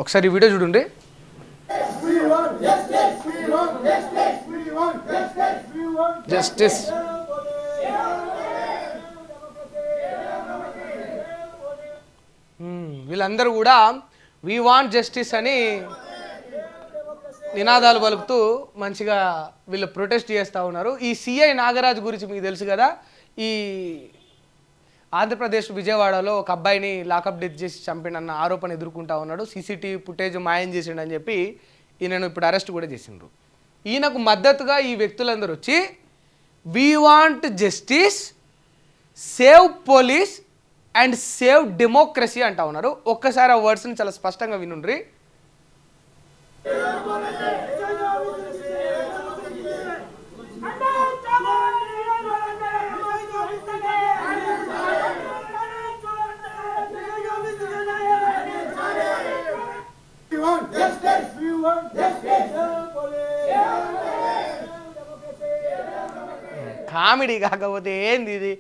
ఒకసారి వీడియో చూడండి. జస్టిస్ వీళ్ళందరూ కూడా వి వాంట్ జస్టిస్ అని నినాదాలు పలుకుతూ మంచిగా వీళ్ళు ప్రొటెస్ట్ చేస్తూ ఉన్నారు. ఈ సిఐ నాగరాజు గురించి మీకు తెలుసు కదా, ఈ ఆంధ్రప్రదేశ్ విజయవాడలో ఒక అబ్బాయిని లాకప్ డెత్ చేసి చంపినన్న ఆరోపణ ఎదుర్కొంటా ఉన్నాడు. సీసీటీవీ ఫుటేజ్ మాయం చేసిండని చెప్పి ఈయనను ఇప్పుడు అరెస్ట్ కూడా చేసిండ్రు. ఈయనకు మద్దతుగా ఈ వ్యక్తులందరూ వచ్చి we want justice, save police and save democracy అంటా ఉన్నారు. ఒక్కసారి ఆ వర్డ్స్ని చాలా స్పష్టంగా వినుండ్రి. కామెడీ కాకపోతే ఏంది ఇది?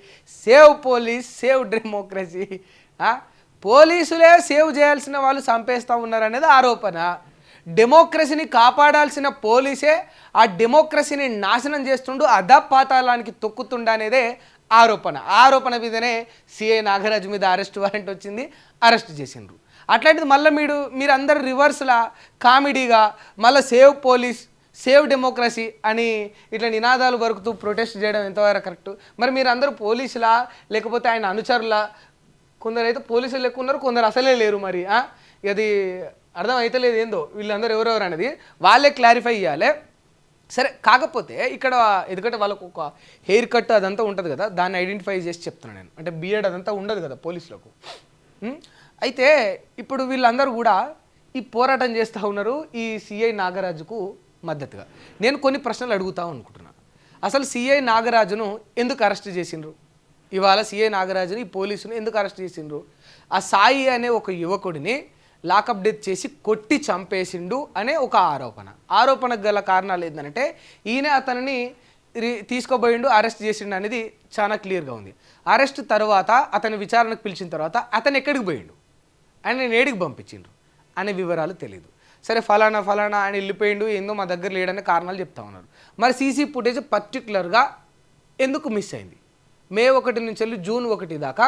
Save police, save democracy. పోలీసులే సేవ్ చేయాల్సిన వాళ్ళు చంపేస్తూ ఉన్నారనేది ఆరోపణ. డెమోక్రసీని కాపాడాల్సిన పోలీసే ఆ డెమోక్రసీని నాశనం చేస్తుండు, అధపాతాళానికి తొక్కుతుండ అనేదే ఆరోపణ మీదనే సిఐ నాగరాజు మీద అరెస్ట్ వారెంట్ వచ్చింది, అరెస్ట్ చేసిండ్రు. అట్లాంటిది మళ్ళీ మీరు అందరు రివర్స్లా కామెడీగా మళ్ళీ సేవ్ పోలీస్, సేవ్ డెమోక్రసీ అని ఇట్లా నినాదాలు వరుకుతూ ప్రొటెస్ట్ చేయడం ఎంతవరకు కరెక్ట్? మరి మీరు అందరూ పోలీసులా లేకపోతే ఆయన అనుచరులా? కొందరు అయితే పోలీసులు లెక్క ఉన్నారు, కొందరు అసలే లేరు. మరి అది అర్థం అయితే లేదు ఏందో వీళ్ళందరూ ఎవరెవరు అనేది వాళ్ళే క్లారిఫై చేయాలి. సరే, కాకపోతే ఇక్కడ ఎందుకంటే వాళ్ళకు ఒక హెయిర్ కట్ అదంతా ఉంటుంది కదా, దాన్ని ఐడెంటిఫై చేసి చెప్తున్నాను నేను. అంటే బియర్డ్ అదంతా ఉండదు కదా పోలీసులకు. అయితే ఇప్పుడు వీళ్ళందరూ కూడా ఈ పోరాటం చేస్తూ ఉన్నారు ఈ సిఐ నాగరాజుకు మద్దతుగా. నేను కొన్ని ప్రశ్నలు అడుగుతాం అనుకుంటున్నాను. అసలు సిఐ నాగరాజును ఎందుకు అరెస్ట్ చేసిండ్రు? ఇవాళ సిఐ నాగరాజుని ఈ పోలీసును ఎందుకు అరెస్ట్ చేసిండ్రు? ఆ సాయి అనే ఒక యువకుడిని లాకప్ డెత్ చేసి కొట్టి చంపేసిండు అనే ఒక ఆరోపణకు గల కారణాలు ఏంటంటే ఈయన అతనిని తీసుకోబోయిండు, అరెస్ట్ చేసిండు అనేది చాలా క్లియర్గా ఉంది. అరెస్ట్ తర్వాత అతని విచారణకు పిలిచిన తర్వాత అతను ఎక్కడికి పోయిండు, ఆయన నేడికి పంపించిండ్రు అనే వివరాలు తెలియదు. సరే, ఫలానా ఆయన వెళ్ళిపోయిండు, ఏందో మా దగ్గర లేడనే కారణాలు చెప్తా ఉన్నారు. మరి సీసీ ఫుటేజ్ పర్టికులర్గా ఎందుకు మిస్ అయింది? మే 1 నుంచి వెళ్ళి జూన్ 1 దాకా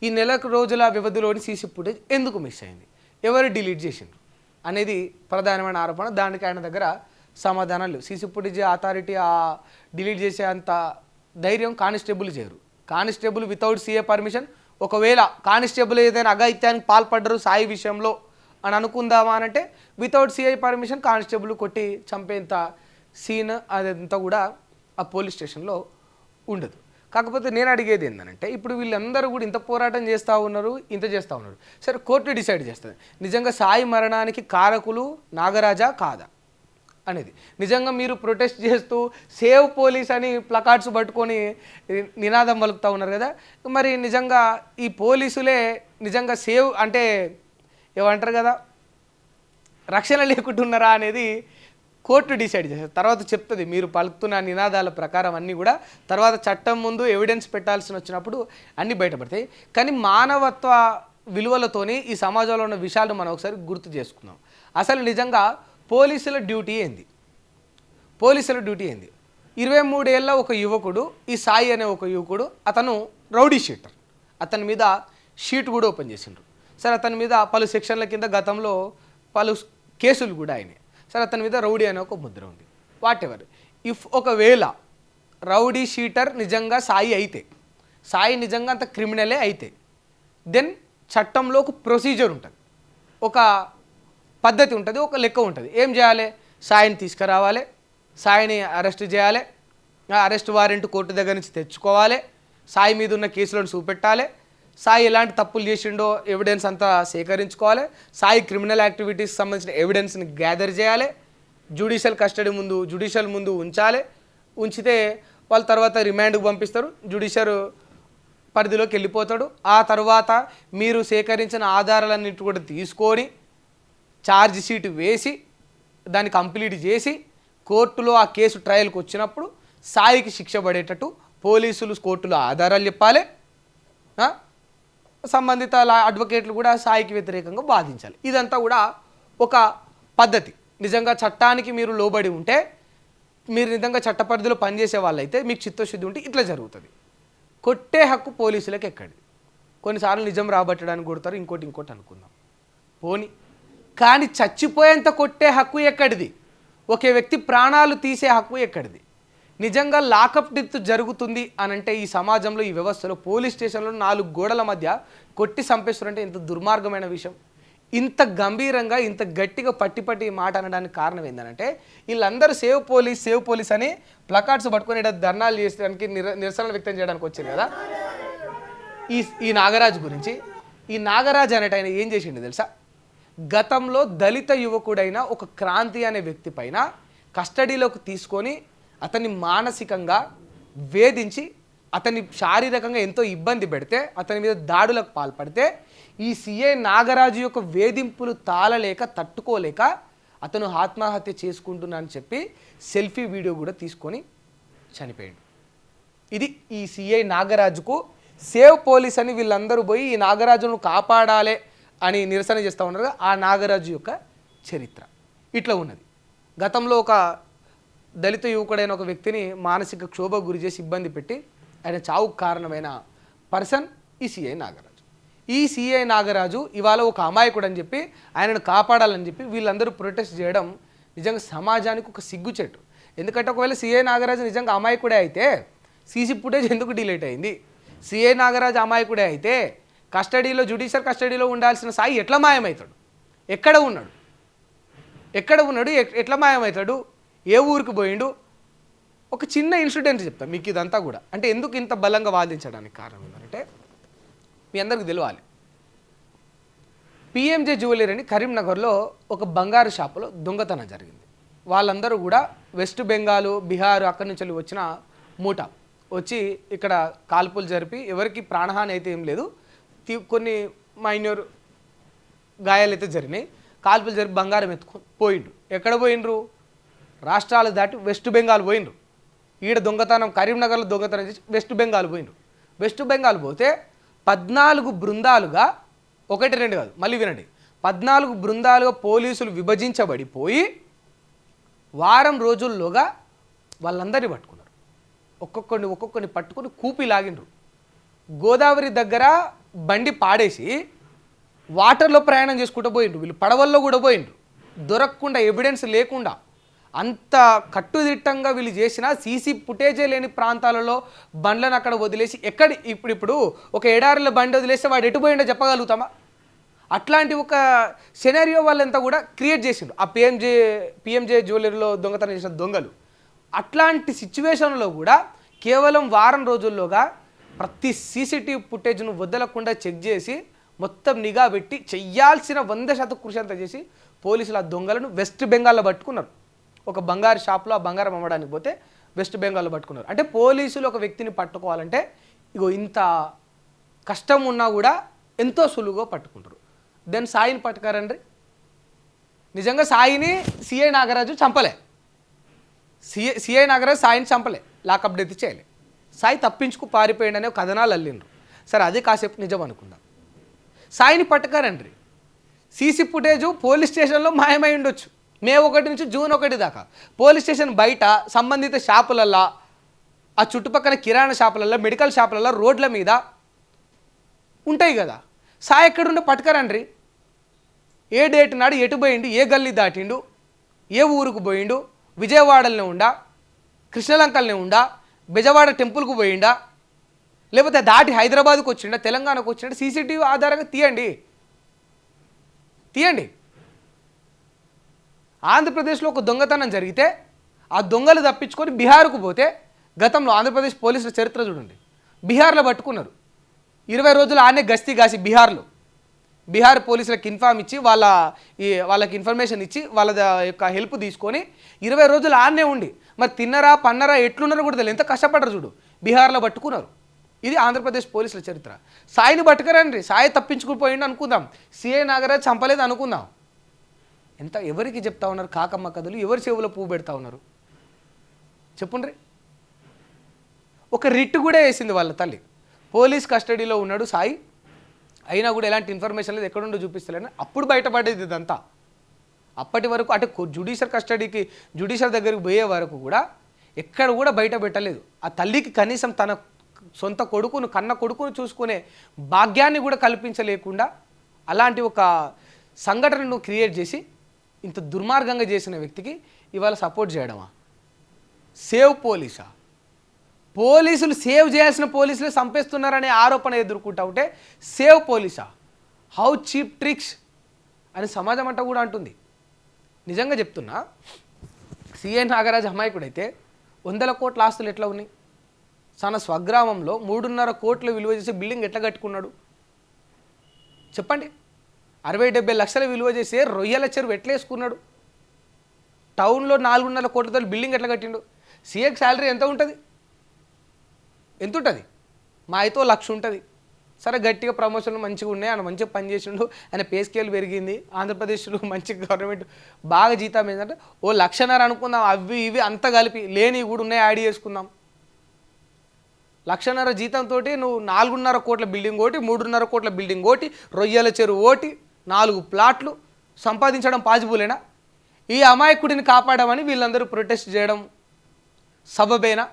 ఈ నెలకు రోజుల వ్యవధిలోని సీసీ ఫుటేజ్ ఎందుకు మిస్ అయింది, ఎవరు డిలీట్ చేసిండ్రు అనేది ప్రధానమైన ఆరోపణ. దానికి ఆయన దగ్గర సమాధానాలు లేవు. సీసీ ఫుటేజ్ అథారిటీ డిలీట్ చేసే అంత ధైర్యం కానిస్టేబుల్ చేయరు. కానిస్టేబుల్ వితౌట్ సీఏ పర్మిషన్, ఒకవేళ కానిస్టేబుల్ ఏదైనా అఘాయిత్యానికి పాల్పడ్డరు సాయి విషయంలో అని అనుకుందామా అంటే వితౌట్ సిఐ పర్మిషన్ కానిస్టేబుల్ కొట్టి చంపేంత సీన్ అదంతా కూడా ఆ పోలీస్ స్టేషన్లో ఉండదు. కాకపోతే నేను అడిగేది ఏంటంటే ఇప్పుడు వీళ్ళందరూ కూడా ఇంత పోరాటం చేస్తూ ఉన్నారు, ఇంత చేస్తూ ఉన్నారు. సరే, కోర్టు డిసైడ్ చేస్తుంది నిజంగా సాయి మరణానికి కారకులు నాగరాజా కాదా అనేది. నిజంగా మీరు ప్రొటెస్ట్ చేస్తూ సేవ్ పోలీస్ అని ప్లకార్డ్స్ పట్టుకొని నినాదం పలుకుతూ ఉన్నారు కదా, మరి నిజంగా ఈ పోలీసులే నిజంగా సేవ్ అంటే ఏమంటారు కదా, రక్షణ లేకుంటున్నారా అనేది కోర్టు డిసైడ్ చేస్తారు. తర్వాత చెప్తుంది మీరు పలుకుతున్న నినాదాల ప్రకారం అన్నీ కూడా తర్వాత చట్టం ముందు ఎవిడెన్స్ పెట్టాల్సి వచ్చినప్పుడు అన్నీ బయటపడతాయి. కానీ మానవత్వ విలువలతోని ఈ సమాజంలో ఉన్న విషయాలు మనం ఒకసారి గుర్తు చేసుకుందాం. అసలు నిజంగా పోలీసుల డ్యూటీ ఏంది? 23 ఏళ్ళ ఒక యువకుడు, ఈ సాయి అనే ఒక యువకుడు, అతను రౌడీ షీటర్. అతని మీద షీట్ కూడా ఓపెన్ చేసిండ్రు. సరే, అతని మీద పలు సెక్షన్ల కింద గతంలో పలు కేసులు కూడా అయినాయి. సరే, అతని మీద రౌడీ అనే ఒక ముద్ర ఉంది. వాట్ ఎవర్, ఇఫ్ ఒకవేళ రౌడీ షీటర్ నిజంగా సాయి అయితే, సాయి నిజంగా అంత క్రిమినలే అయితే, దెన్ చట్టంలో ఒక ప్రొసీజర్ ఉంటుంది, ఒక పద్ధతి ఉంటుంది, ఒక లెక్క ఉంటుంది. ఏం చేయాలి? సాయిని తీసుకురావాలి, సాయిని అరెస్ట్ చేయాలి, అరెస్ట్ వారెంట్ కోర్టు దగ్గర నుంచి తెచ్చుకోవాలి, సాయి మీద ఉన్న కేసులను చూపెట్టాలి, సాయి ఎలాంటి తప్పులు చేసిండో ఎవిడెన్స్ అంతా సేకరించుకోవాలి, సాయి క్రిమినల్ యాక్టివిటీస్ సంబంధించిన ఎవిడెన్స్ని గ్యాదర్ చేయాలి, జ్యుడిషియల్ ముందు ఉంచాలి. ఉంచితే వాళ్ళ తర్వాత రిమాండ్కి పంపిస్తారు, జ్యుడిషియల్ పరిధిలోకి వెళ్ళిపోతాడు. ఆ తర్వాత మీరు సేకరించిన ఆధారాలన్నిటి కూడా తీసుకొని ఛార్జ్ షీట్ వేసి దాన్ని కంప్లీట్ చేసి కోర్టులో ఆ కేసు ట్రయల్కి వచ్చినప్పుడు సాయికి శిక్ష పడేటట్టు పోలీసులు కోర్టులో ఆధారాలు చెప్పాలి, సంబంధిత అడ్వకేట్లు కూడా సాయికి వ్యతిరేకంగా వాదించాలి. ఇదంతా కూడా ఒక పద్ధతి. నిజంగా చట్టానికి మీరు లోబడి ఉంటే, మీరు నిజంగా చట్ట పరిధిలో పనిచేసే వాళ్ళైతే మీకు చిత్తశుద్ధి ఉంటే ఇట్లా జరుగుతుంది. కొట్టే హక్కు పోలీసులకు ఎక్కడిది? కొన్నిసార్లు నిజం రాబట్టడానికి కొడతారు, ఇంకోటి అనుకుందాం పోని. కానీ చచ్చిపోయేంత కొట్టే హక్కు ఎక్కడిది? ఒకే వ్యక్తి ప్రాణాలు తీసే హక్కు ఎక్కడిది? నిజంగా లాకప్ డెత్ జరుగుతుంది అని అంటే ఈ సమాజంలో, ఈ వ్యవస్థలో, పోలీస్ స్టేషన్లో 4 గోడల మధ్య కొట్టి చంపేస్తారంటే ఎంత దుర్మార్గమైన విషయం. ఇంత గంభీరంగా ఇంత గట్టిగా పట్టి మాట అనడానికి కారణం ఏంటంటే వీళ్ళందరూ సేవ్ పోలీస్ అని ప్లకార్డ్స్ పట్టుకొని ధర్నాలు చేయడానికి నిరసనలు వ్యక్తం చేయడానికి వచ్చారు కదా. ఈ నాగరాజు గురించి, ఈ నాగరాజు అనేట ఆయన ఏం చేసిండు తెలుసా? గతంలో దళిత యువకుడైన ఒక క్రాంతి అనే వ్యక్తి పైన కస్టడీలోకి తీసుకొని అతన్ని మానసికంగా వేధించి అతన్ని శారీరకంగా ఎంతో ఇబ్బంది పెడితే, అతని మీద దాడులకు పాల్పడితే ఈ సిఐ నాగరాజు యొక్క వేధింపులు తాళలేక తట్టుకోలేక అతను ఆత్మహత్య చేసుకుంటున్నా అని చెప్పి సెల్ఫీ వీడియో కూడా తీసుకొని చనిపోయాడు. ఇది ఈ సిఐ నాగరాజుకు సేవ్ పోలీస్ అని వీళ్ళందరూ పోయి ఈ నాగరాజును కాపాడాలి అని నిరసన చేస్తూ ఉన్నారు. ఆ నాగరాజు యొక్క చరిత్ర ఇట్లా ఉన్నది. గతంలో ఒక దళిత యువకుడైన ఒక వ్యక్తిని మానసిక క్షోభకు గురి చేసి ఇబ్బంది పెట్టి ఆయన చావుకు కారణమైన పర్సన్ ఈ సిఐ నాగరాజు. ఈ సిఐ నాగరాజు ఇవాళ ఒక అమాయకుడు అని చెప్పి ఆయనను కాపాడాలని చెప్పి వీళ్ళందరూ ప్రొటెస్ట్ చేయడం నిజంగా సమాజానికి ఒక సిగ్గుచెట్టు. ఎందుకంటే ఒకవేళ సిఐ నాగరాజు నిజంగా అమాయకుడే అయితే సీసీ ఫుటేజ్ ఎందుకు డిలీట్ అయింది? సిఐ నాగరాజు అమాయకుడే అయితే కస్టడీలో, జ్యుడిషియల్ కస్టడీలో ఉండాల్సిన సాయి ఎట్లా మాయమవుతాడు? ఎక్కడ ఉన్నాడు? ఎట్లా మాయమవుతాడు? ఏ ఊరికి పోయిండు? ఒక చిన్న ఇన్సిడెంట్ చెప్తాను మీకు ఇదంతా కూడా. అంటే ఎందుకు ఇంత బలంగా వాదించడానికి కారణం ఏంటంటే మీ అందరికి తెలియాలి. పిఎంజే జ్యువెలరీ అని కరీంనగర్లో ఒక బంగారు షాపులో దొంగతనం జరిగింది. వాళ్ళందరూ కూడా వెస్ట్ బెంగాల్, బీహార్ అక్కడి నుంచి వచ్చిన మూట వచ్చి ఇక్కడ కాల్పులు జరిపి ఎవరికి ప్రాణహాని అయితే ఏం లేదు, కొన్ని మైన్యూర్ గాయాలు అయితే జరిగినాయి. కాల్పులు జరిపి బంగారం ఎత్తుకొని పోయిండ్రు. ఎక్కడ పోయిండ్రు? రాష్ట్రాలు దాటి వెస్ట్ బెంగాల్ పోయిండ్రు. ఈడ దొంగతనం, కరీంనగర్లో దొంగతనం చేసి వెస్ట్ బెంగాల్ పోయిండ్రు. వెస్ట్ బెంగాల్ పోతే 14 బృందాలుగా, 1-2 కాదు, మళ్ళీ వినండి, 14 బృందాలుగా పోలీసులు విభజించబడిపోయి వారం రోజుల్లోగా వాళ్ళందరినీ పట్టుకున్నారు. ఒక్కొక్కరిని పట్టుకొని కూపి లాగిండ్రు. గోదావరి దగ్గర బండి పాడేసి వాటర్లో ప్రయాణం చేసుకుంటూ పోయిండ్రు. వీళ్ళు పడవల్లో కూడా పోయిండ్రు. దొరకకుండా, ఎవిడెన్స్ లేకుండా, అంత కట్టుదిట్టంగా వీళ్ళు చేసిన సీసీ ఫుటేజే లేని ప్రాంతాలలో బండ్లను అక్కడ వదిలేసి ఇప్పుడు ఒక ఎడారిలో బండి వదిలేస్తే వాడు ఎటు పోయిండో చెప్పగలుగుతామా? అట్లాంటి ఒక సినారియో వాళ్ళంతా కూడా క్రియేట్ చేసిండ్రు. ఆ పిఎంజే జ్యువెలరీలో దొంగతనం చేసిన దొంగలు. అట్లాంటి సిచ్యువేషన్లో కూడా కేవలం వారం రోజుల్లోగా ప్రతి సీసీటీవీ ఫుటేజ్ను వదలకుండా చెక్ చేసి మొత్తం నిఘా పెట్టి చెయ్యాల్సిన 100% కృషి అంతా చేసి పోలీసులు ఆ దొంగలను వెస్ట్ బెంగాల్లో పట్టుకున్నారు. ఒక బంగారు షాప్లో ఆ బంగారం అమ్మడానికి పోతే వెస్ట్ బెంగాల్లో పట్టుకున్నారు. అంటే పోలీసులు ఒక వ్యక్తిని పట్టుకోవాలంటే ఇగో ఇంత కష్టం ఉన్నా కూడా ఎంతో సులువుగా పట్టుకుంటారు. దెన్ సాయిని పట్టుకారండి. నిజంగా సాయిని సిఐ నాగరాజు చంపలే. సిఐ నాగరాజు సాయిని చంపలే, లాకప్ డెత్ చేయలే. సాయి తప్పించుకు పారిపోయిండనే కథనాలు అల్లిండ్రు. సరే, అదే కాసేపు నిజం అనుకుందాం. సాయిని పట్టుకారండి. సీసీ ఫుటేజ్ పోలీస్ స్టేషన్లో మాయమై ఉండొచ్చు. మే 1 నుంచి జూన్ 1 దాకా పోలీస్ స్టేషన్ బయట సంబంధిత షాపులల్లో, ఆ చుట్టుపక్కల కిరాణా షాపులల్లో, మెడికల్ షాపులల్లో, రోడ్ల మీద ఉంటాయి కదా. సాయి ఎక్కడుండో పట్టుకరండి. ఏ డేట్ నాడు ఎటు పోయిండు, ఏ గల్లీ దాటిండు, ఏ ఊరుకు పోయిండు, విజయవాడలోనే ఉండా, కృష్ణలంకల్నే ఉండా, బెజవాడ టెంపుల్కు పోయిండా, లేకపోతే దాటి హైదరాబాద్కు వచ్చిండా, తెలంగాణకు వచ్చిండా, సీసీటీవీ ఆధారంగా తీయండి. ఆంధ్రప్రదేశ్లో ఒక దొంగతనం జరిగితే ఆ దొంగలు తప్పించుకొని బీహార్కు పోతే, గతంలో ఆంధ్రప్రదేశ్ పోలీసుల చరిత్ర చూడండి, బీహార్లో పట్టుకున్నారు. 20 రోజులు ఆనే గస్తీ కాసి బీహార్ పోలీసులకు ఇన్ఫామ్ ఇచ్చి వాళ్ళకి ఇన్ఫర్మేషన్ ఇచ్చి వాళ్ళ యొక్క హెల్ప్ తీసుకొని 20 రోజులు ఆనే ఉండి మరి తిన్నరా పన్నరా ఎట్లున్నారో కూడా తెలియదు. ఎంత కష్టపడరు చూడు. బీహార్లో పట్టుకున్నారు. ఇది ఆంధ్రప్రదేశ్ పోలీసుల చరిత్ర. సాయిని పట్టుకరండి. సాయి తప్పించుకుపోయిండు అనుకుందాం, సిఐ నాగరాజ్ చంపలేదు అనుకుందాం. ఎవరికి చెప్తా ఉన్నారు కాకమ్మ కథలు? ఎవరి చెవులో పువ్వు పెడతా ఉన్నారు చెప్పుండ్రి. ఒక రిట్ కూడా వేసింది వాళ్ళ తల్లి. పోలీస్ కస్టడీలో ఉన్నాడు సాయి, అయినా కూడా ఎలాంటి ఇన్ఫర్మేషన్ లేదు, ఎక్కడుండో చూపిస్తలేని. అప్పుడు బయటపడేది ఇదంతా. అప్పటి వరకు అంటే జ్యుడిషియల్ కస్టడీకి జ్యుడిషియల్ దగ్గరికి పోయే వరకు కూడా ఎక్కడ కూడా బయట పెట్టలేదు. ఆ తల్లికి కనీసం తన సొంత కొడుకును కన్న కొడుకును చూసుకునే భాగ్యాన్ని కూడా కల్పించలేకుండా అలాంటి ఒక సంఘటనను క్రియేట్ చేసి ఇంత దుర్మార్గంగా చేసిన వ్యక్తికి ఇవాళ సపోర్ట్ చేయడమా? సేవ్ పోలీసా? పోలీసులు సేవ్ చేయాల్సిన పోలీసులే చంపేస్తున్నారనే ఆరోపణ ఎదుర్కొంటా ఉంటే సేవ్ పోలీసా? హౌ చీప్ ట్రిక్స్ అని సమాజం అంతా కూడా అంటుంది. నిజంగా చెప్తున్నా, సిఐ నాగరాజ్ అమాయకుడైతే 100 కోట్ల ఆస్తులు ఎట్లా ఉన్నాయి? తన స్వగ్రామంలో 3.5 కోట్ల విలువ చేసే బిల్డింగ్ ఎట్లా కట్టుకున్నాడు చెప్పండి? 60-70 లక్షల విలువ చేసే రొయ్యల చెరువు ఎట్లా వేసుకున్నాడు? టౌన్లో 4.5 కోట్లతో బిల్డింగ్ ఎట్లా కట్టిండు? సీఏకి శాలరీ ఎంత ఉంటుంది? మా అయితే 1,00,000 ఉంటుంది. సరే గట్టిగా ప్రమోషన్లు మంచిగా ఉన్నాయి, ఆయన మంచిగా పనిచేసిండు, ఆయన పే స్కేల్ పెరిగింది, ఆంధ్రప్రదేశ్లో మంచి గవర్నమెంట్ బాగా జీతం ఏంటంటే 1,00,000 అనుకుందాం. అవి ఇవి అంతా కలిపి లేని కూడా ఉన్నాయి, యాడ్ చేసుకుందాం. 1,00,000 జీతంతో నువ్వు 4.5 కోట్ల బిల్డింగ్ ఒకటి, 3.5 కోట్ల బిల్డింగ్ ఒకటి, రొయ్యల చెరువు ఒకటి, 4 ప్లాట్లు సంపాదించడం పాజిబులేనా? ఈ అమాయకుడిని కాపాడమని వీళ్ళందరూ ప్రొటెస్ట్ చేయడం సబబేనా?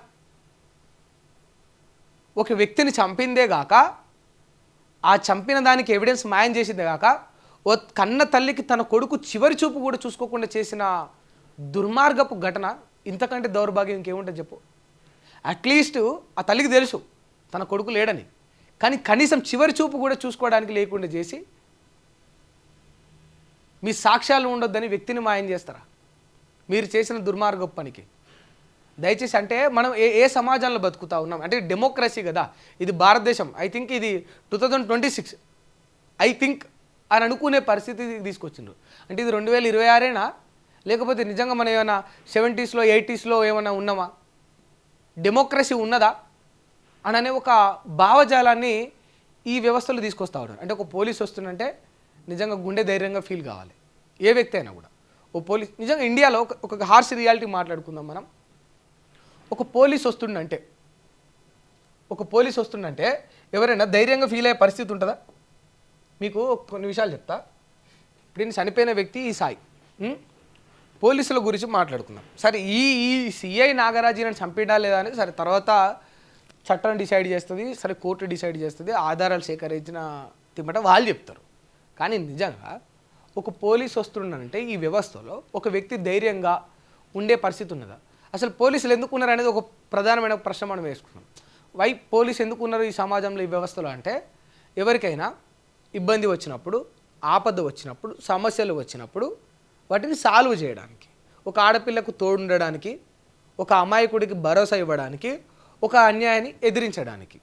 ఒక వ్యక్తిని చంపిందే గాక, ఆ చంపిన దానికి ఎవిడెన్స్ మాయం చేసిందే గాక, ఓ కన్న తల్లికి తన కొడుకు చివరి చూపు కూడా చూసుకోకుండా చేసిన దుర్మార్గపు ఘటన ఇంతకంటే దౌర్భాగ్యం ఇంకేముంటుంది చెప్పు? అట్లీస్ట్ ఆ తల్లికి తెలుసు తన కొడుకు లేడని, కానీ కనీసం చివరి చూపు కూడా చూసుకోవడానికి లేకుండా చేసి మీ సాక్ష్యాలు ఉండొద్దని వ్యక్తిని మాయం చేస్తారా మీరు చేసిన దుర్మార్గపు పనికి? దయచేసి అంటే మనం ఏ సమాజంలో బతుకుతా ఉన్నాం అంటే డెమోక్రసీ కదా ఇది, భారతదేశం. ఐ థింక్ ఇది 2026 ఐ థింక్ అని అనుకునే పరిస్థితి తీసుకొచ్చిండ్రు. అంటే ఇది 2026 లేకపోతే నిజంగా మనం ఏమైనా 70s 80s ఏమైనా ఉన్నామా? డెమోక్రసీ ఉన్నదా అని అనే ఒక భావజాలాన్ని ఈ వ్యవస్థలు తీసుకొస్తా ఉన్నారు. అంటే ఒక పోలీస్ వస్తుందంటే నిజంగా గుండె ధైర్యంగా ఫీల్ కావాలి ఏ వ్యక్తి అయినా కూడా. ఓ పోలీస్ నిజంగా ఇండియాలో ఒక హార్ష్ రియాలిటీ మాట్లాడుకుందాం మనం. ఒక పోలీస్ వస్తుందంటే ఎవరైనా ధైర్యంగా ఫీల్ అయ్యే పరిస్థితి ఉంటుందా? మీకు కొన్ని విషయాలు చెప్తా. ఇప్పుడు చనిపోయిన వ్యక్తి ఈ సాయి, పోలీసుల గురించి మాట్లాడుకుందాం. సరే ఈ సిఐ నాగరాజుని చంపేడా లేదా అనేది సరే తర్వాత చట్టం డిసైడ్ చేస్తుంది, సరే కోర్టు డిసైడ్ చేస్తుంది, ఆధారాలు సేకరించిన తిమ్మట వాళ్ళు చెప్తారు. కానీ నిజంగా ఒక పోలీస్ వస్తున్నాడంటే ఈ వ్యవస్థలో ఒక వ్యక్తి ధైర్యంగా ఉండే పరిస్థితి ఉన్నదా? అసలు పోలీసులు ఎందుకు ఉన్నారు అనేది ఒక ప్రధానమైన ప్రశ్న మనం వేసుకున్నాం. వై పోలీసు ఎందుకు ఉన్నారు ఈ సమాజంలో ఈ వ్యవస్థలో అంటే, ఎవరికైనా ఇబ్బంది వచ్చినప్పుడు, ఆపద వచ్చినప్పుడు, సమస్యలు వచ్చినప్పుడు వాటిని సాల్వ్ చేయడానికి, ఒక ఆడపిల్లకు తోడుండడానికి, ఒక అమాయకుడికి భరోసా ఇవ్వడానికి, ఒక అన్యాయాన్ని ఎదిరించడానికి.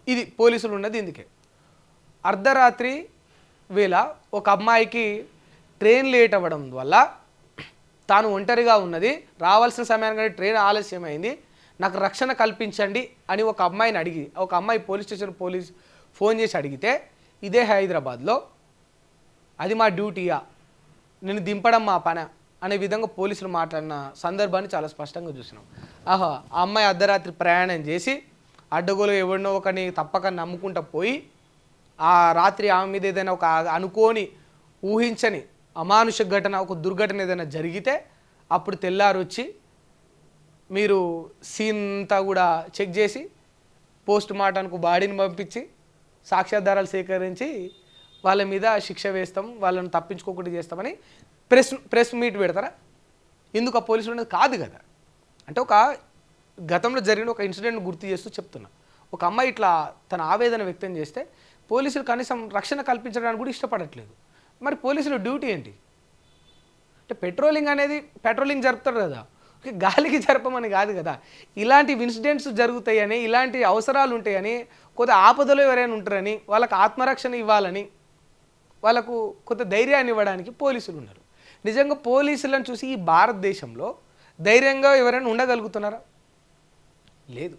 ఇది పోలీసులు ఉన్నది ఇందుకే. అర్ధరాత్రి వేళ ఒక అమ్మాయికి ట్రైన్ లేట్ అవ్వడం వల్ల తాను ఒంటరిగా ఉన్నది, రావాల్సిన సమయానికి ట్రైన్ ఆలస్యమైంది, నాకు రక్షణ కల్పించండి అని ఒక అమ్మాయి పోలీస్ స్టేషన్ ఫోన్ చేసి అడిగితే, ఇదే హైదరాబాద్లో అది మా డ్యూటీయా, నేను దింపడం మా పని అనే విధంగా పోలీసులు మాట్లాడిన సందర్భాన్ని చాలా స్పష్టంగా చూసినాం. ఆ అమ్మాయి అర్ధరాత్రి ప్రయాణం చేసి అడ్డగోలు ఎవరినో ఒకని తప్పక నమ్ముకుంటూ పోయి ఆ రాత్రి ఆమె మీద ఏదైనా ఒక అనుకోని ఊహించని అమానుష ఘటన, ఒక దుర్ఘటన ఏదైనా జరిగితే అప్పుడు తెల్లారు వచ్చి మీరు సీన్ అంతా కూడా చెక్ చేసి పోస్ట్ మార్టానికి బాడీని పంపించి సాక్ష్యాధారాలు సేకరించి వాళ్ళ మీద శిక్ష వేస్తాం, వాళ్ళని తప్పించుకోకుండా చేస్తామని ప్రెస్ మీట్ పెడతారా? ఎందుకు ఆ పోలీసులు ఉన్నది కాదు కదా. అంటే ఒక గతంలో జరిగిన ఒక ఇన్సిడెంట్ గుర్తు చేస్తూ చెప్తున్నా. ఒక అమ్మాయి ఇట్లా తన ఆవేదన వ్యక్తం చేస్తే పోలీసులు కనీసం రక్షణ కల్పించడానికి కూడా ఇష్టపడట్లేదు. మరి పోలీసుల డ్యూటీ ఏంటి అంటే పెట్రోలింగ్ జరుపుతారు కదా, గాలికి జరపమని కాదు కదా. ఇలాంటి ఇన్సిడెంట్స్ జరుగుతాయని, ఇలాంటి అవసరాలు ఉంటాయని, కొద్ది ఆపదలో ఎవరైనా ఉంటారని, వాళ్ళకి ఆత్మరక్షణ ఇవ్వాలని, వాళ్ళకు కొంత ధైర్యాన్ని ఇవ్వడానికి పోలీసులు ఉన్నారు. నిజంగా పోలీసులను చూసి ఈ భారతదేశంలో ధైర్యంగా ఎవరైనా ఉండగలుగుతున్నారా? లేదు,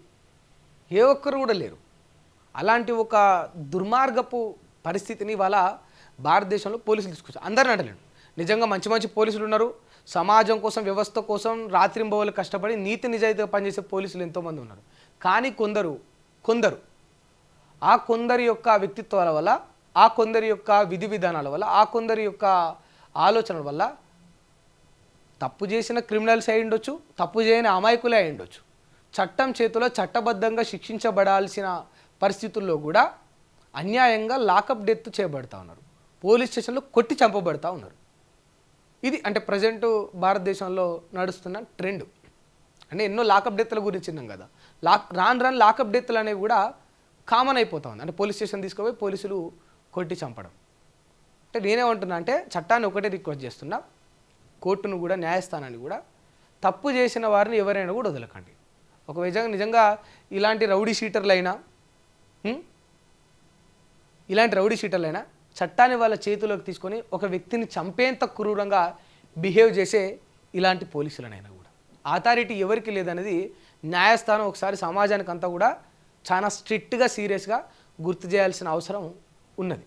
ఏ ఒక్కరు కూడా లేరు. అలాంటి ఒక దుర్మార్గపు పరిస్థితిని వాళ్ళ భారతదేశంలో పోలీసులు తీసుకొచ్చారు. అందరిని అంటలేడు, నిజంగా మంచి పోలీసులు ఉన్నారు, సమాజం కోసం, వ్యవస్థ కోసం రాత్రింబవళ్ళు కష్టపడి నీతి నిజాయితీగా పనిచేసే పోలీసులు ఎంతోమంది ఉన్నారు. కానీ కొందరు ఆ కొందరి యొక్క వ్యక్తిత్వాల వల్ల, ఆ కొందరి యొక్క విధి విధానాల వల్ల, ఆ కొందరి యొక్క ఆలోచనల వల్ల తప్పు చేసిన క్రిమినల్స్ అయి ఉండొచ్చు, తప్పు చేయని అమాయకులే అయి ఉండొచ్చు, చట్టం చేతిలో చట్టబద్ధంగా శిక్షించబడాల్సిన పరిస్థితుల్లో కూడా అన్యాయంగా లాకప్ డెత్ చేయబడతా ఉన్నారు, పోలీస్ స్టేషన్లో కొట్టి చంపబడతా ఉన్నారు. ఇది అంటే ప్రజెంట్ భారతదేశంలో నడుస్తున్న ట్రెండ్. అంటే ఎన్నో లాకప్ డెత్ల గురించి విన్నాం కదా, రాను లాకప్ డెత్లు అనేవి కూడా కామన్ అయిపోతా ఉంది. అంటే పోలీస్ స్టేషన్ తీసుకుపోయి పోలీసులు కొట్టి చంపడం. అంటే నేనేమంటున్నా అంటే చట్టాన్ని ఒకటే రిక్వెస్ట్ చేస్తున్నా, కోర్టును కూడా న్యాయస్థానాన్ని కూడా తప్పు చేసిన వారిని ఎవరైనా కూడా వదలకండి. ఒక నిజంగా ఇలాంటి రౌడీ షీటర్లైనా చట్టాన్ని వాళ్ళ చేతిలోకి తీసుకొని ఒక వ్యక్తిని చంపేంత క్రూరంగా బిహేవ్ చేసే ఇలాంటి పోలీసులనైనా కూడా అథారిటీ ఎవరికి లేదనేది న్యాయస్థానం ఒకసారి సమాజానికి అంతా కూడా చాలా స్ట్రిక్ట్గా సీరియస్గా గుర్తు చేయాల్సిన అవసరం ఉన్నది.